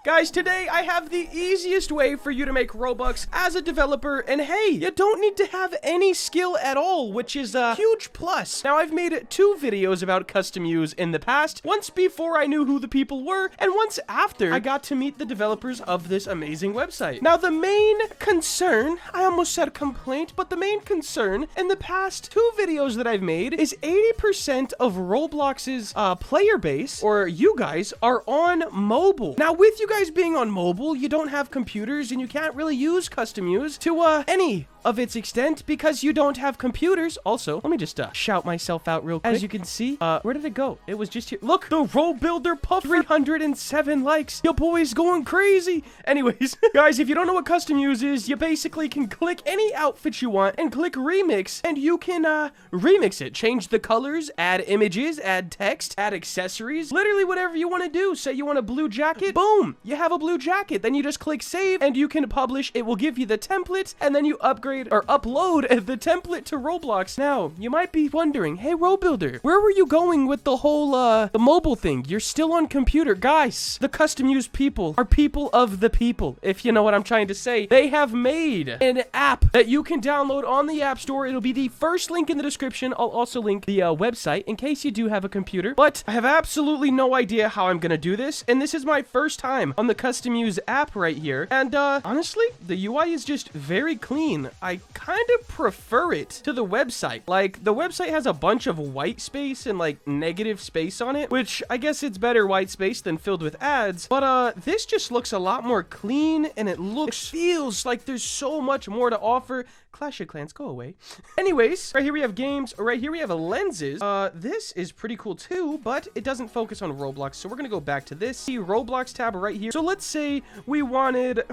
Guys, today I have the easiest way for you to make Robux as a developer, and hey, you don't need to have any skill at all, which is a huge plus. Now, I've made 2 videos about custom use in the past, once before I knew who the people were, and once after I got to meet the developers of this amazing website. Now, the main concern, I almost said complaint, but the main concern in the past 2 videos that I've made is 80% of Roblox's player base, or you guys, are on mobile. Now, with you guys being on mobile, you don't have computers and you can't really use custom use to any of its extent because you don't have computers. Also, let me just shout myself out real quick. As you can see, where did it go? It was just here. Look, the Roll Builder Puff, 307 likes. Your boy's going crazy. Anyways, guys, if you don't know what custom use is, you basically can click any outfit you want and click remix, and you can remix it. Change the colors, add images, add text, add accessories, literally whatever you want to do. Say you want a blue jacket, boom, you have a blue jacket. Then you just click save and you can publish. It will give you the template, and then you upgrade or upload the template to Roblox. Now, you might be wondering, hey, Roll Builder, where were you going with the whole, the mobile thing? You're still on computer. Guys, the custom use people are people of the people, if you know what I'm trying to say. They have made an app that you can download on the App Store. It'll be the first link in the description. I'll also link the website in case you do have a computer, but I have absolutely no idea how I'm gonna do this, and this is my first time on the custom use app right here, and honestly, the UI is just very clean. I kind of prefer it to the website. Like, the website has a bunch of white space and like negative space on it, which I guess it's better white space than filled with ads, but this just looks a lot more clean, and it feels like there's so much more to offer. Clash of Clans, go away. Anyways, right here we have games. Right here we have lenses. This is pretty cool too, but it doesn't focus on Roblox, so we're gonna go back to this. See, Roblox tab right here. So let's say we wanted,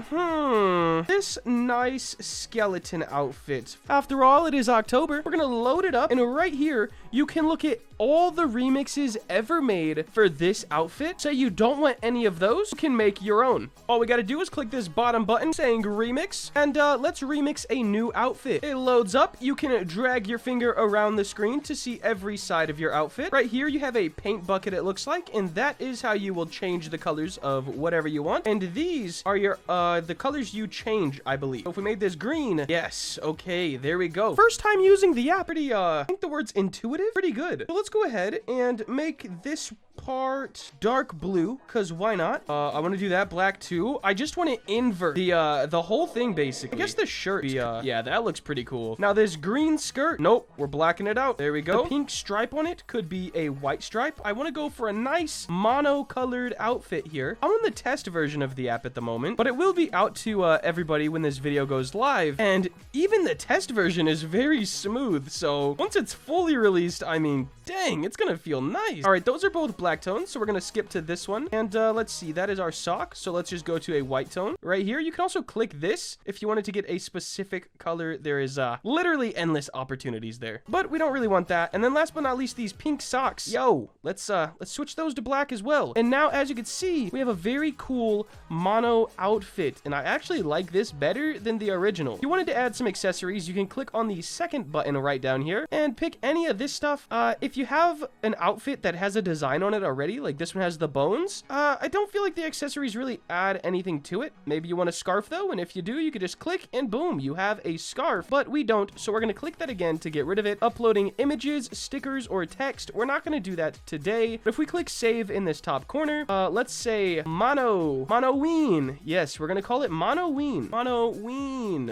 this nice skeleton outfit. After all, it is October. We're gonna load it up, and right here, you can look at all the remixes ever made for this outfit. Say you don't want any of those, you can make your own. All we gotta do is click this bottom button saying remix, and let's remix a new outfit. It loads up. You can drag your finger around the screen to see every side of your outfit. Right here, you have a paint bucket, it looks like, and that is how you will change the colors of whatever you want. And these are your the colors you change, I believe. So if we made this green, yes, okay, there we go. First time using the app, pretty, I think the word's intuitive, pretty good. So let's go ahead and make this part dark blue, because why not? I want to do that black too. I just want to invert the whole thing, basically. I guess the shirt, yeah, that looks pretty cool. Now this green skirt, nope, we're blacking it out. There we go. The pink stripe on it could be a white stripe. I want to go for a nice mono-colored outfit here. I'm on the test version of the app at the moment, but it will be out to everybody when this video goes live, and even the test version is very smooth, so once it's fully released, I mean, dang, it's gonna feel nice. All right, those are both black tones, so we're gonna skip to this one, and let's see, that is our sock, so let's just go to a white tone. Right here, you can also click this if you wanted to get a specific color. There is literally endless opportunities there, but we don't really want that. And then last but not least, these pink socks. Yo, let's switch those to black as well. And now, as you can see, we have a very cool mono outfit, and I actually like this better than the original. If you wanted to add some accessories, you can click on the second button right down here and pick any of this stuff. If you have an outfit that has a design on it already, like this one has the bones, I don't feel like the accessories really add anything to it. Maybe you want a scarf though, and if you do, you could just click and boom, you have a scarf, but we don't, so we're gonna click that again to get rid of it. Uploading images, stickers, or text, we're not gonna do that today, but if we click save in this top corner, let's say monoween. Yes, we're gonna call it monoween.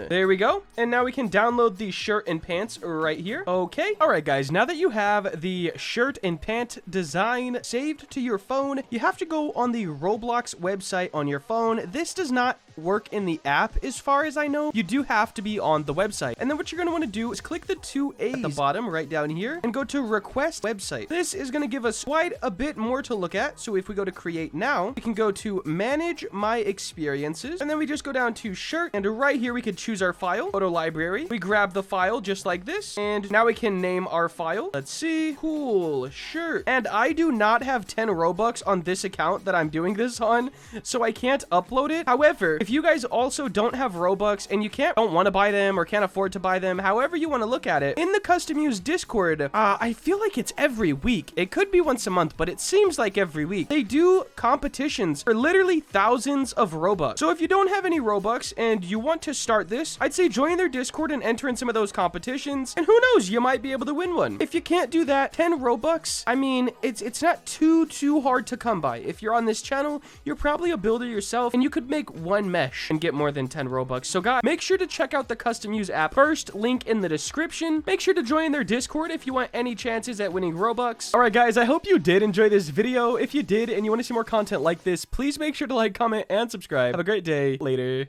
There we go, and now we can download the shirt and pants right here. Okay, all right guys, now that you have the shirt and pant design saved to your phone, you have to go on the Roblox website on your phone. This does not work in the app as far as I know. You do have to be on the website, and then what you're going to want to do is click the 2 A's at the bottom right down here and go to request website. This is going to give us quite a bit more to look at, so if we go to create now, we can go to manage my experiences, and then we just go down to shirt, and right here we could choose our file, photo library. We grab the file just like this, and now we can name our file. Let's see, cool shirt, and I do not have 10 Robux on this account that I'm doing this on, so I can't upload it. However, If you guys also don't have Robux and you don't want to buy them or can't afford to buy them, however you want to look at it, in the Custom Use Discord, I feel like it's every week. It could be once a month, but it seems like every week. They do competitions for literally thousands of Robux. So if you don't have any Robux and you want to start this, I'd say join their Discord and enter in some of those competitions, and who knows, you might be able to win one. If you can't do that, 10 Robux, I mean, it's not too hard to come by. If you're on this channel, you're probably a builder yourself, and you could make one mesh and get more than 10 Robux. So guys, make sure to check out the Custom Use app first, link in the description. Make sure to join their Discord if you want any chances at winning Robux. All right, guys, I hope you did enjoy this video. If you did and you want to see more content like this, please make sure to like, comment, and subscribe. Have a great day. Later.